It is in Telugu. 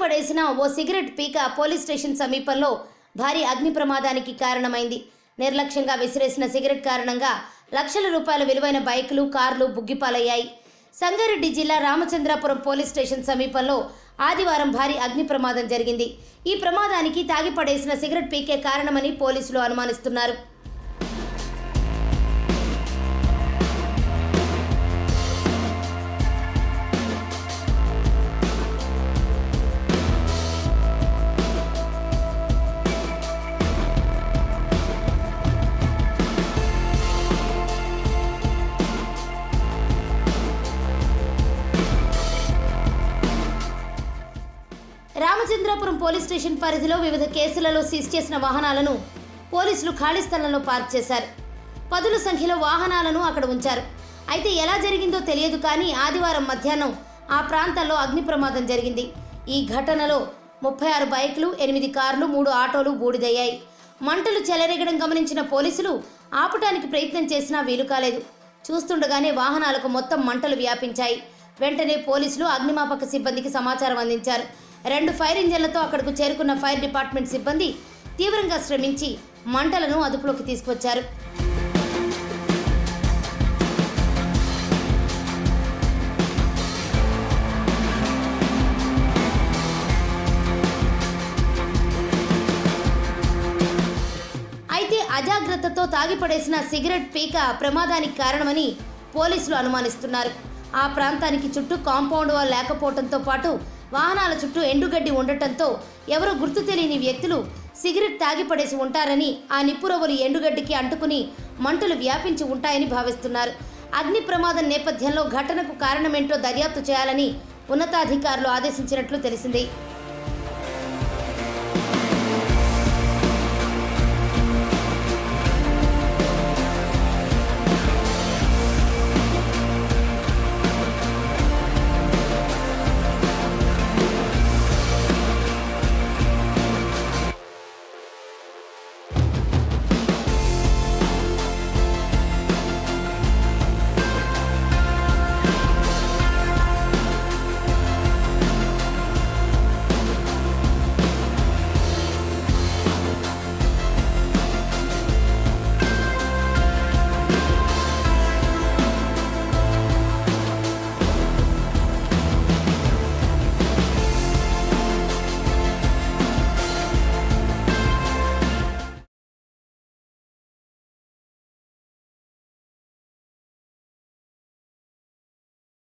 తాగిపడేసిన ఓ సిగరెట్ పీక పోలీస్ స్టేషన్ సమీపంలో భారీ అగ్ని ప్రమాదానికి కారణమైంది. నిర్లక్ష్యంగా విసిరేసిన సిగరెట్ కారణంగా లక్షల రూపాయల విలువైన బైకులు, కార్లు బుగ్గిపాలయ్యాయి. సంగారెడ్డి జిల్లా రామచంద్రాపురం పోలీస్ స్టేషన్ సమీపంలో ఆదివారం భారీ అగ్ని ప్రమాదం జరిగింది. ఈ ప్రమాదానికి తాగిపడేసిన సిగరెట్ పీకే కారణమని పోలీసులు అనుమానిస్తున్నారు. రామచంద్రాపురం పోలీస్ స్టేషన్ పరిధిలో వివిధ కేసులలో సీజ్ చేసిన వాహనాలను పోలీసులు ఖాళీ స్థలంలో పార్క్ చేశారు. పదుల సంఖ్యలో వాహనాలను అక్కడ ఉంచారు. అయితే ఎలా జరిగిందో తెలియదు కానీ ఆదివారం మధ్యాహ్నం ఆ ప్రాంతంలో అగ్ని ప్రమాదం జరిగింది. ఈ ఘటనలో 36 బైకులు, 8 కార్లు, 3 ఆటోలు బూడిదయ్యాయి. మంటలు చెలరేగడం గమనించిన పోలీసులు ఆపటానికి ప్రయత్నం చేసినా వీలు కాలేదు. చూస్తుండగానే వాహనాలకు మొత్తం మంటలు వ్యాపించాయి. వెంటనే పోలీసులు అగ్నిమాపక సిబ్బందికి సమాచారం అందించారు. 2 ఫైర్ ఇంజన్లతో అక్కడకు చేరుకున్న ఫైర్ డిపార్ట్మెంట్ సిబ్బంది తీవ్రంగా శ్రమించి మంటలను అదుపులోకి తీసుకొచ్చారు. అయితే అజాగ్రత్తతో తాగిపడేసిన సిగరెట్ పీక ప్రమాదానికి కారణమని పోలీసులు అనుమానిస్తున్నారు. ఆ ప్రాంతానికి చుట్టూ కాంపౌండ్ వాల్ లేకపోవడంతో పాటు వాహనాల చుట్టూ ఎండుగడ్డి ఉండటంతో ఎవరో గుర్తు తెలియని వ్యక్తులు సిగరెట్ తాగిపడేసి ఉంటారని, ఆ నిప్పురవ్వలు ఎండుగడ్డికి అంటుకుని మంటలు వ్యాపించి ఉంటాయని భావిస్తున్నారు. అగ్ని ప్రమాదం నేపథ్యంలో ఘటనకు కారణమేంటో దర్యాప్తు చేయాలని ఉన్నతాధికారులు ఆదేశించినట్లు తెలిసింది.